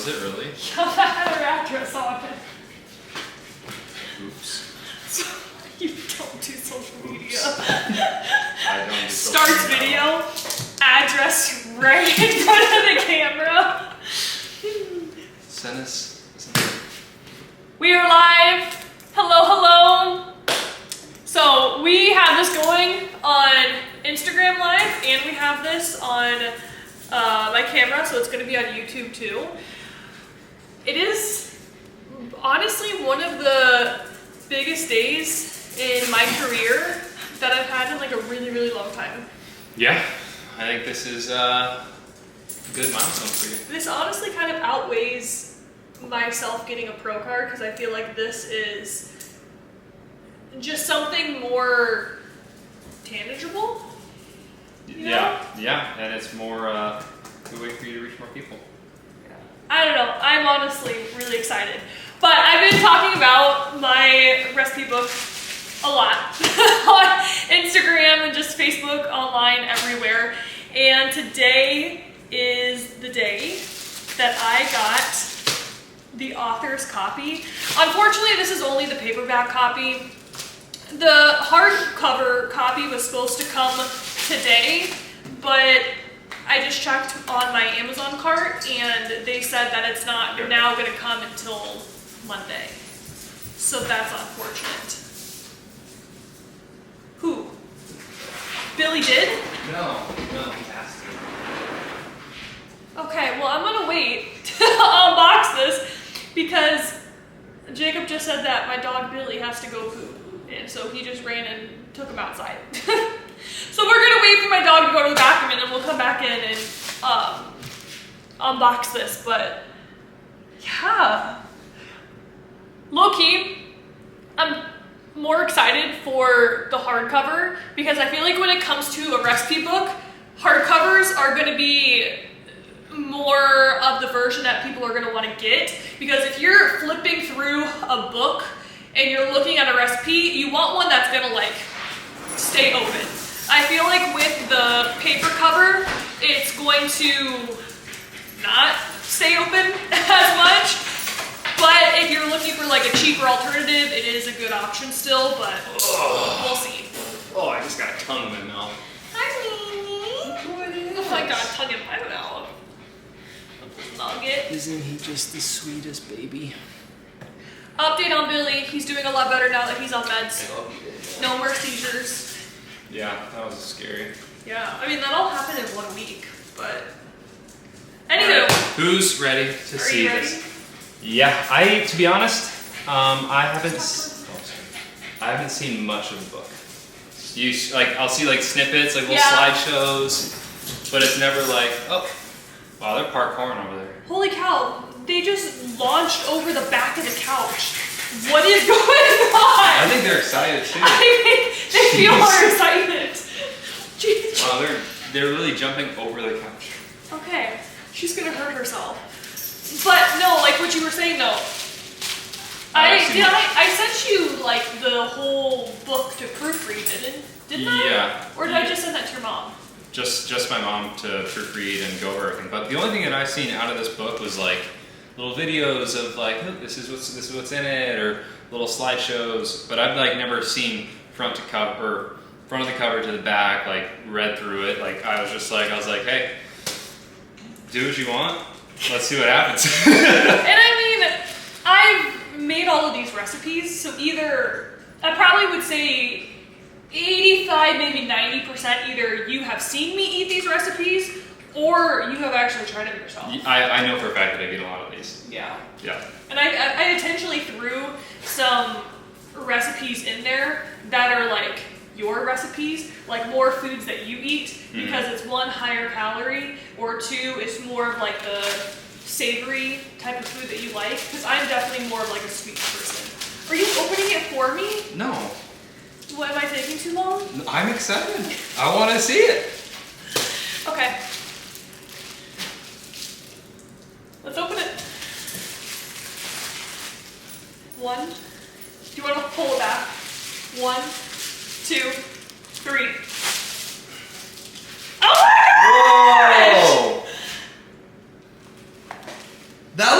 Was it really? Yeah, that had her address on it. Oops. You don't do social media. I don't do social Starts media. video, address right in front of the camera. Send us something. We are live. Hello, hello. So we have this going on Instagram Live, and we have this on my camera, so it's going to be on YouTube too. It is honestly one of the biggest days in my career that I've had in like a really, really long time. Yeah, I think this is a good milestone for you. This honestly kind of outweighs myself getting a pro card, because I feel like this is just something more tangible. You know? Yeah, and it's more a good way for you to reach more people. I don't know. I'm honestly really excited. But I've been talking about my recipe book a lot on Instagram and just Facebook, online, everywhere. And today is the day that I got the author's copy. Unfortunately, this is only the paperback copy. The hardcover copy was supposed to come today, but I just checked on my Amazon cart and they said that it's not now going to come until Monday. So that's unfortunate. Who? Billy did? No, he has to. Okay, well, I'm going to wait to unbox this because Jacob just said that my dog Billy has to go poop. And so he just ran and took him outside. So we're going to wait for my dog to go to the bathroom and then we'll come back in and unbox this. But yeah, low-key, I'm more excited for the hardcover because I feel like when it comes to a recipe book, hardcovers are going to be more of the version that people are going to want to get, because if you're flipping through a book and you're looking at a recipe, you want one that's going to like stay open. I feel like with the paper cover, it's going to not stay open as much. But if you're looking for like a cheaper alternative, it is a good option still, but we'll see. Oh, I just got a tongue in my mouth. Oh my god, tongue in my mouth. Nugget. Isn't he just the sweetest baby? Update on Billy. He's doing a lot better now that he's on meds. No more seizures. Yeah, that was scary. Yeah, I mean, that all happened in 1 week, but... Anywho. Right. Who's ready to see you ready? this? Yeah, to be honest, I haven't seen much of the book. I'll see like snippets, like little slideshows, but it's never like, oh, wow, they're parkouring over there. Holy cow, they just launched over the back of the couch. What is going on? I think they're excited too. I think they feel more excited. Jeez. Wow, they're really jumping over the couch. Okay, she's gonna hurt herself. But no, like what you were saying though. I sent you like the whole book to proofread, didn't I? Yeah. Or did I just send that to your mom? Just my mom to proofread and go over everything. But the only thing that I've seen out of this book was like little videos of like, oh, this is what's in it, or little slideshows. But I've like never seen front of the cover to the back, like read through it. Like I was like, hey, do what you want. Let's see what happens. And I mean, I've made all of these recipes, so either I probably would say 85, maybe 90% either you have seen me eat these recipes or you have actually tried them yourself. I know for a fact that I get a lot of these. Yeah. Yeah. And I intentionally threw some recipes in there that are like your recipes, like more foods that you eat, because it's one, higher calorie, or two, it's more of like the savory type of food that you like, because I'm definitely more of like a sweet person. Are you opening it for me? No. What, am I taking too long? I'm excited. I want to see it. Okay. Let's open it. One. Do you want to pull it back? 1, 2, 3. Oh my gosh! Whoa! That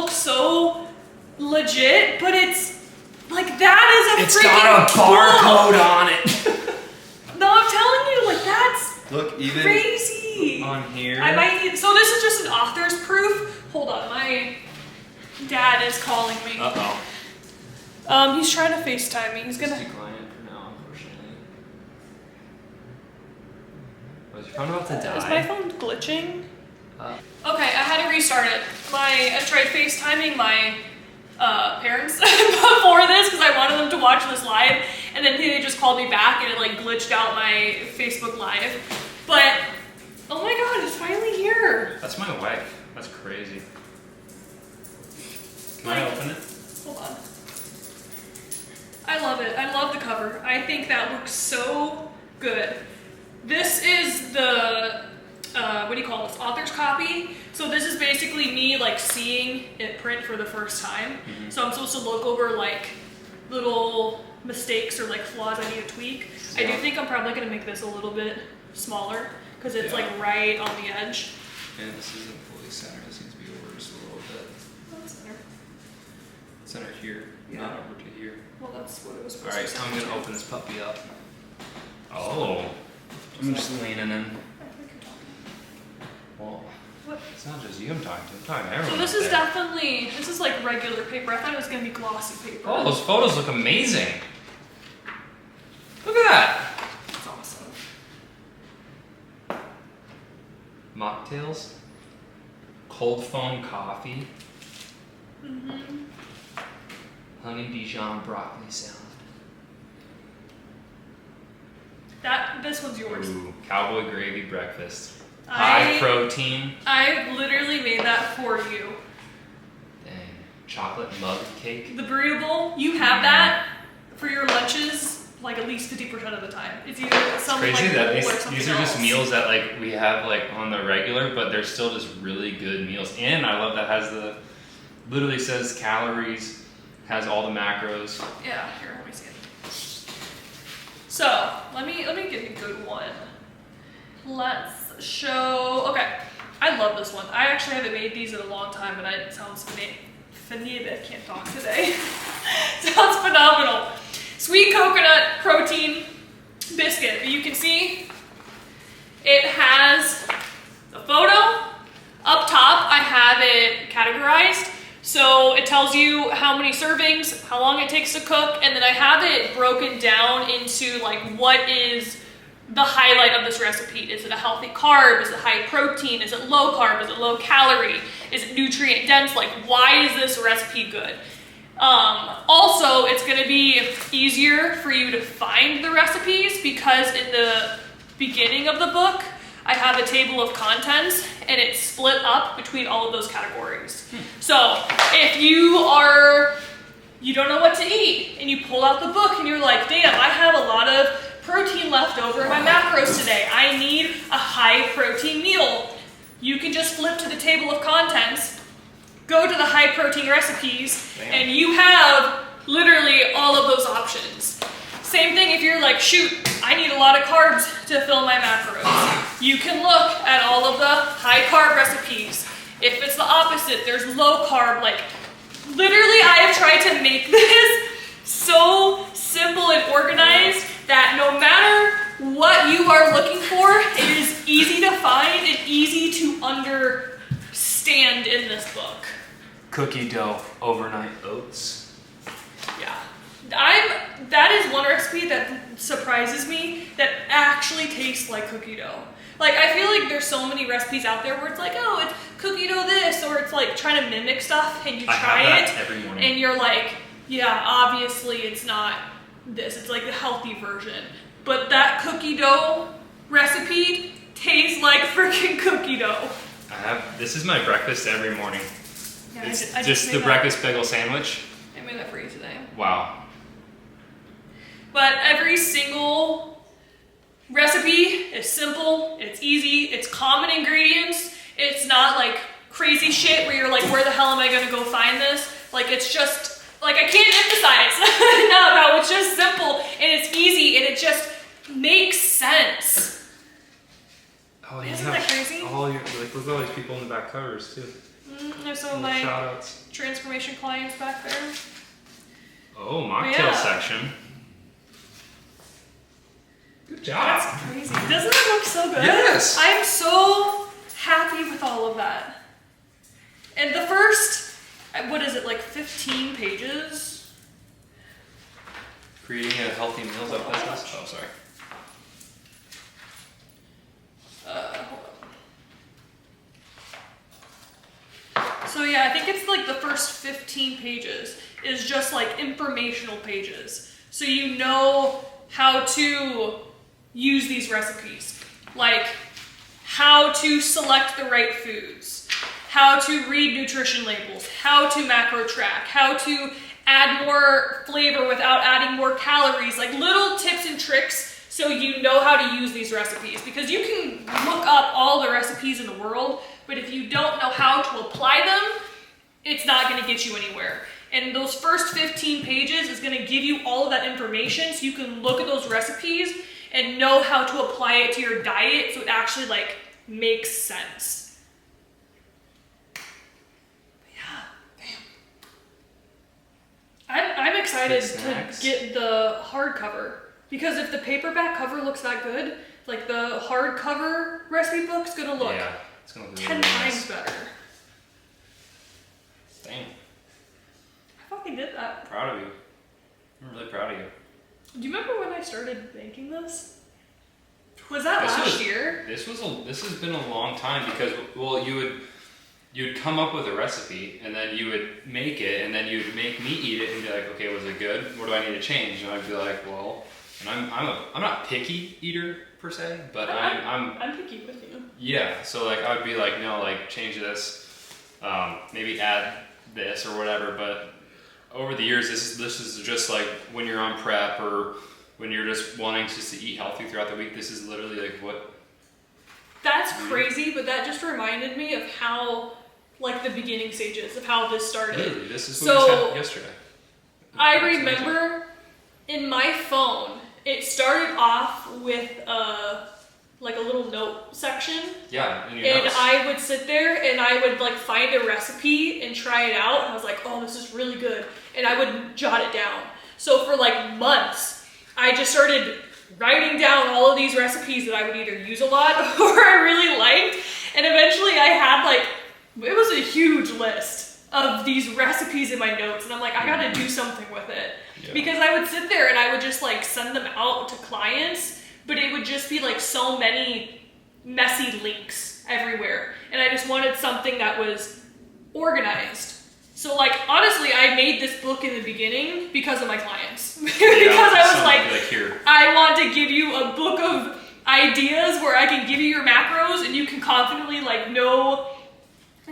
look so legit, but it's like that is a It's freaking got a barcode book. on it. No, I'm telling you, like that's Look, even crazy. on here. I might need. So this is just an author's proof. Hold on, my dad is calling me. He's trying to FaceTime me. He's gonna. Decline it for now, unfortunately. Was your phone about to die? Is my phone glitching? Uh. Okay, I had to restart it. I tried FaceTiming my parents before this because I wanted them to watch this live, and then they just called me back and it like glitched out my Facebook Live. But oh my god, it's finally here. That's my wife. That's crazy. Can I open it? Hold on. I love it. I love the cover. I think that looks so good. This is the what do you call this? Author's copy. So this is basically me like seeing it print for the first time. Mm-hmm. So I'm supposed to look over like little mistakes or like flaws I need to tweak. I do think I'm probably gonna make this a little bit smaller because it's like right on the edge. And this isn't fully centered. This needs to be over just a little bit. That's center. Center here, Yeah. not over to here. Well, that's what it was All supposed right, to so be. I'm gonna open this puppy up. Oh, I'm just leaning in. I think you're talking. Well, What? it's not just you I'm talking to. I'm talking to So everyone. this up is there. definitely, this is like regular paper. I thought it was gonna be glossy paper. Oh, those photos look amazing. Look at that. That's awesome. Mocktails. Cold foam coffee. Mm-hmm. Honey Dijon broccoli salad. This one's yours. Ooh, cowboy gravy breakfast. High protein. I literally made that for you. Dang. Chocolate mug cake. The burrito bowl, you have that for your lunches like at least 50% of the time. It's either something Crazy like that bowl these, or something these are just else. meals that like we have like on the regular, but they're still just really good meals. And I love that has the literally says calories, has all the macros. Yeah, here, let me see it. So let me get a good one. Let's show. Okay, I love this one. I actually haven't made these in a long time, but it sounds phenomenal. Can't talk today. Sounds phenomenal. Sweet coconut protein biscuit. You can see it has a photo up top. I have it categorized. So it tells you how many servings, how long it takes to cook, and then I have it broken down into like what is the highlight of this recipe. Is it a healthy carb? Is it high protein? Is it low carb? Is it low calorie? Is it nutrient dense? Like, why is this recipe good? Also, it's gonna be easier for you to find the recipes because in the beginning of the book, I have a table of contents and it's split up between all of those categories. So if you don't know what to eat and you pull out the book and you're like, damn, I have a lot of protein left over in my macros today. I need a high protein meal. You can just flip to the table of contents, go to the high protein recipes, and you have literally all of those options. Same thing if you're like, shoot, I need a lot of carbs to fill my macros. You can look at all of the high carb recipes. If it's the opposite, there's low carb. Like, literally, I have tried to make this so simple and organized that no matter what you are looking for, it is easy to find and easy to understand in this book. Cookie dough, overnight oats. Yeah. That is one recipe that surprises me that actually tastes like cookie dough. Like, I feel like there's so many recipes out there where it's like, oh, it's cookie dough this, or it's like trying to mimic stuff and you try it every morning. and you're like, yeah, obviously it's not this. It's like the healthy version. But that cookie dough recipe tastes like freaking cookie dough. This is my breakfast every morning. Yeah, It's I just made the that. breakfast bagel sandwich. I made that for you today. Wow. But every single recipe is simple, it's easy, it's common ingredients. It's not like crazy shit where you're like, where the hell am I gonna go find this? Like, it's just, like, I can't emphasize enough how it's just simple and it's easy and it just makes sense. Oh, Isn't that crazy? Look at all these people in the back covers too. There's some of Little my shout outs. transformation clients back there. Oh, mocktail Yeah. section. Good job. That's crazy. Doesn't it look so good? Yes. I'm so happy with all of that. And the first, what is it, like 15 pages? Creating a healthy meals up business. Oh, sorry. Hold on. So yeah, I think it's like the first 15 pages is just like informational pages. So you know how to use these recipes. Like how to select the right foods, how to read nutrition labels, how to macro track, how to add more flavor without adding more calories, like little tips and tricks so you know how to use these recipes. Because you can look up all the recipes in the world, but if you don't know how to apply them, it's not going to get you anywhere. And those first 15 pages is going to give you all of that information so you can look at those recipes and know how to apply it to your diet so it actually like makes sense. I'm excited to get the hardcover because if the paperback cover looks that good, like the hardcover recipe book's gonna look It's gonna look 10 really times nice. better. Dang. I fucking did that. Proud of you. I'm really proud of you. Do you remember when I started making this? Was that This last was- year? This has been a long time because you'd come up with a recipe and then you would make it and then you'd make me eat it and be like, okay, was it good? What do I need to change? And I'd be like, well, and I'm not picky eater per se, but I'm picky with you. yeah. So like I would be like, no, like change this, maybe add this or whatever. But over the years, this is just like when you're on prep or when you're just wanting just to eat healthy throughout the week. This is literally like what. That's crazy, but that just reminded me of how, like, the beginning stages of how this started. Literally, this is what we said yesterday. I remember in my phone, it started off with like a little note section. Yeah, in your And notes. I would sit there and I would like find a recipe and try it out. And I was like, oh, this is really good. And I would jot it down. So for like months, I just started writing down all of these recipes that I would either use a lot or I really liked. And eventually I had like, it was a huge list of these recipes in my notes. And I'm like, I gotta do something with it. Yeah. Because I would sit there and I would just like send them out to clients, but it would just be like so many messy links everywhere. And I just wanted something that was organized. So like, honestly, I made this book in the beginning because of my clients. Because I was like, here. I want to give you a book of ideas where I can give you your macros and you can confidently like know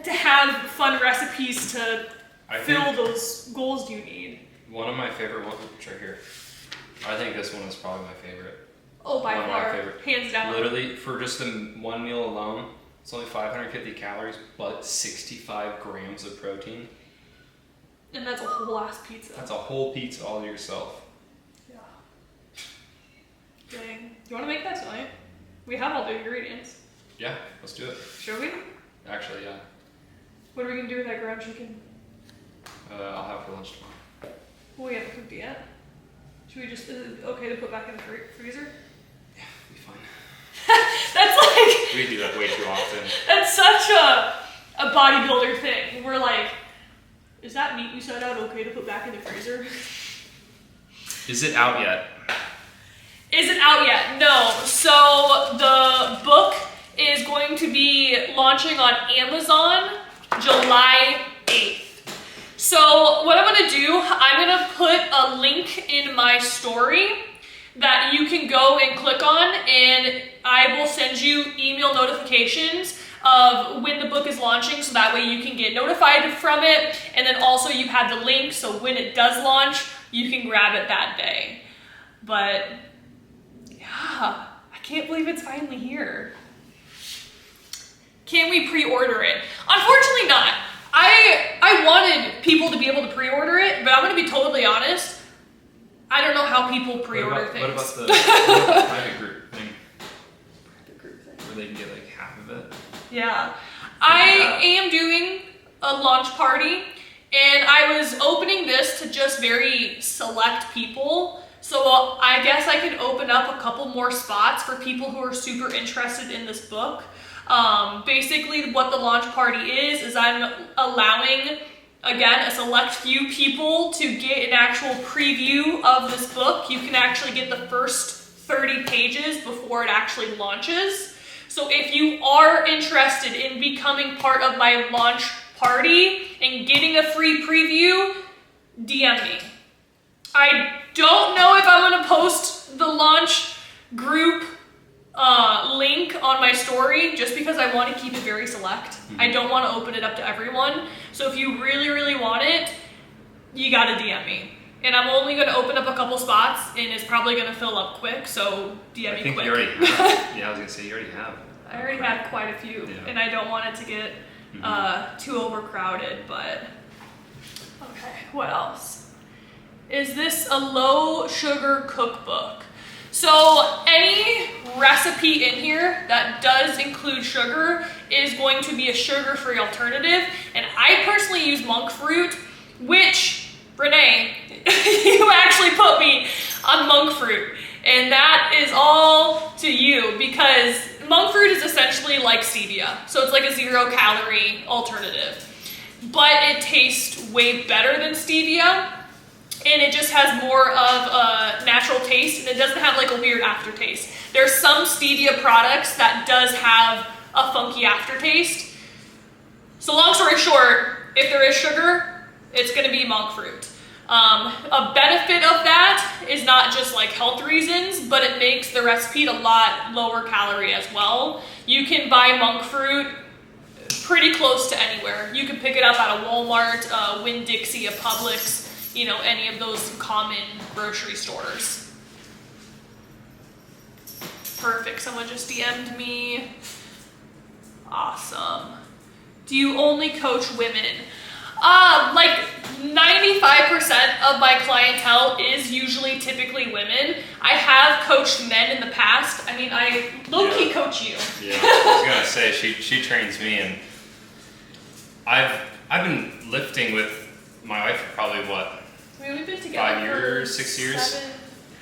to have fun recipes to fill those goals you need. One of my favorite ones, which right here. I think this one is probably my favorite. Oh, by One of my far, favorite. hands down. Literally, for just the one meal alone, it's only 550 calories, but 65 grams of protein. And that's a whole ass pizza. That's a whole pizza all to yourself. Yeah. Dang. Do you want to make that tonight? We have all the ingredients. Yeah, let's do it. Should we? Actually, yeah. What are we gonna do with that ground chicken? I'll have for lunch tomorrow. Well, we haven't cooked it yet. Should we just, is it okay to put back in the freezer? Yeah, it'll be fine. That's like, We do that way too often. that's such a bodybuilder thing. We're like, is that meat we set out okay to put back in the freezer? Is it out yet? Is it out yet? No. So the book is going to be launching on Amazon July 8th. So what I'm gonna do, I'm gonna put a link in my story that you can go and click on, and I will send you email notifications of when the book is launching, so that way you can get notified from it, and then also you have the link, so when it does launch, you can grab it that day. But yeah, I can't believe it's finally here. Can we pre-order it? Unfortunately not. I wanted people to be able to pre-order it, but I'm gonna be totally honest, I don't know how people pre-order things. What about the private group thing? Private group thing. Where they can get like half of it? Yeah. I am doing a launch party, and I was opening this to just very select people. So I guess I could open up a couple more spots for people who are super interested in this book. Basically what the launch party is I'm allowing, again, a select few people to get an actual preview of this book. You can actually get the first 30 pages before it actually launches. So if you are interested in becoming part of my launch party and getting a free preview, DM me. I don't know if I'm gonna post the launch group link on my story just because I want to keep it very select. I don't want to open it up to everyone. So if you really, really want it, you gotta DM me. And I'm only gonna open up a couple spots and it's probably gonna fill up quick, so DM me quick. I think you already have. Yeah, I was gonna say you already have. I already had quite a few, and I don't want it to get too overcrowded, but okay, what else? Is this a low sugar cookbook? So any recipe in here that does include sugar is going to be a sugar-free alternative, and I personally use monk fruit, which, Renee, you actually put me on monk fruit, and that is all to you because monk fruit is essentially like stevia, so it's like a 0-calorie alternative, but it tastes way better than stevia, and it just has more of a natural taste, and it doesn't have like a weird aftertaste. There's some stevia products that does have a funky aftertaste. So long story short, if there is sugar, it's gonna be monk fruit. A benefit of that is not just like health reasons, but it makes the recipe a lot lower calorie as well. You can buy monk fruit pretty close to anywhere. You can pick it up at a Walmart, Winn-Dixie, a Publix, you know, any of those common grocery stores. Perfect, someone just DM'd me. Awesome. Do you only coach women? Like 95% of my clientele is usually typically women. I have coached men in the past. I mean, I low-key coach you. Yeah, I was gonna say, she trains me, and I've been lifting with my wife for probably what? I mean, we've been together 5 years, 6 years? 7.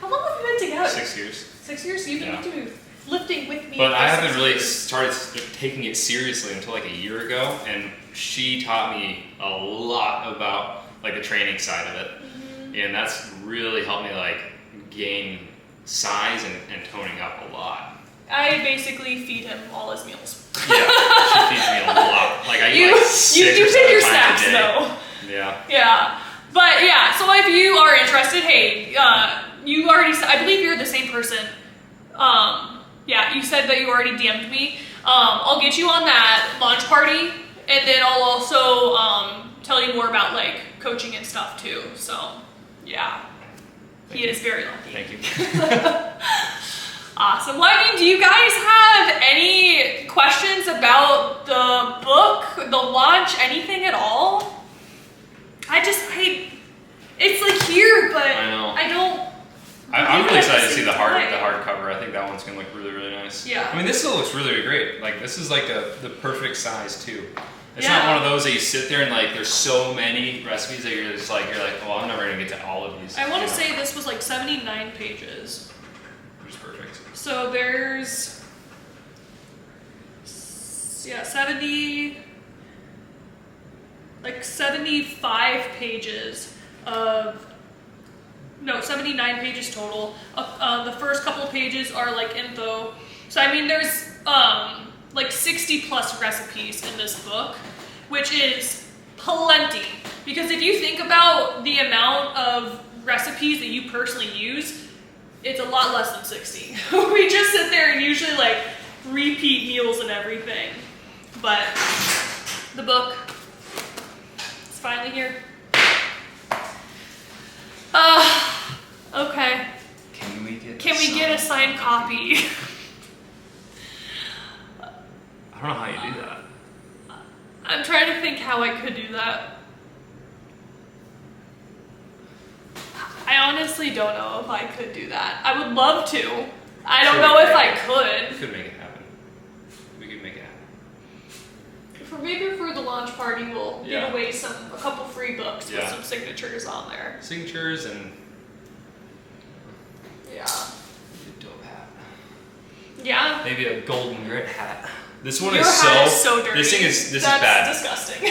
How long have we been together? 6 years. 6 years? You've been doing lifting with me. But I for haven't 6 really years. started taking it seriously until like a year ago, and she taught me a lot about like the training side of it, and that's really helped me like gain size and toning up a lot. I basically feed him all his meals. Yeah, she feeds me a lot. Like I eat like 6 you or 7 pick your times snacks a day. though. Yeah. Yeah. But yeah, so if you are interested, hey, you already, I believe you're the same person. Yeah, you said that you already DM'd me. I'll get you on that launch party, and then I'll also tell you more about like coaching and stuff too. So yeah, he is very lucky. Thank you. Awesome. Well, I mean, do you guys have any questions about the book, the launch, anything at all? It's like here, but I know. I don't. I'm really excited to see the time. hardcover. I think that one's gonna look really, really nice. Yeah. I mean, this still looks really, really great. Like this is like the perfect size too. It's Yeah. not one of those that you sit there and like there's so many recipes that you're like, well, I'm never gonna get to all of these. I want to say this was like 79 pages. Which is perfect. So there's 75 pages of, no, 79 pages total. The first couple of pages are like info. So I mean, there's like 60 plus recipes in this book, which is plenty. Because if you think about the amount of recipes that you personally use, it's a lot less than 60. We just sit there and usually like repeat meals and everything. But the book, it's finally here. Okay. Can we get a signed copy? I don't know how you do that. I'm trying to think how I could do that. I honestly don't know if I could do that. I would love to. I don't know if I We could. could make it happen. We could make it happen. For maybe for the launch party, we'll Yeah. give away a couple free books with Yeah. some signatures on there. Signatures and Yeah. a dope hat. Yeah. Maybe a golden grit hat. This one Your is hat is so dirty. This is That's bad. disgusting.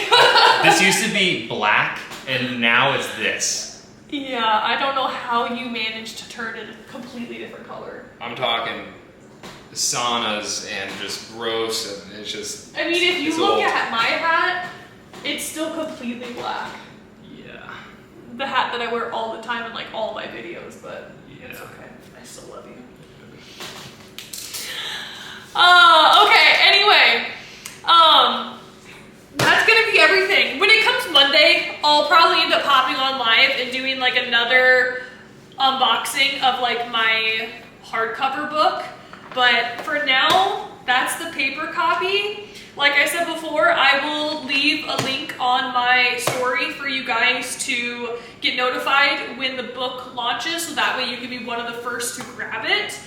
This used to be black, and now it's this. Yeah, I don't know how you managed to turn it a completely different color. I'm talking saunas and just gross, and it's just. I mean, if you It's look old. at my hat, it's still completely black. Yeah. The hat that I wear all the time in like all my videos, but it's Yeah. okay. I still love you. Okay, anyway. That's gonna be everything. When it comes Monday, I'll probably end up popping on live and doing like another unboxing of like my hardcover book. But for now, that's the paper copy. Like I said before, I will leave a link on my story for you guys to get notified when the book launches, so that way you can be one of the first to grab it.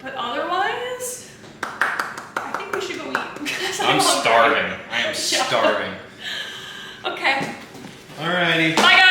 But otherwise, I think we should go eat. I'm starving. I am starving. Okay. Alrighty. Bye, guys.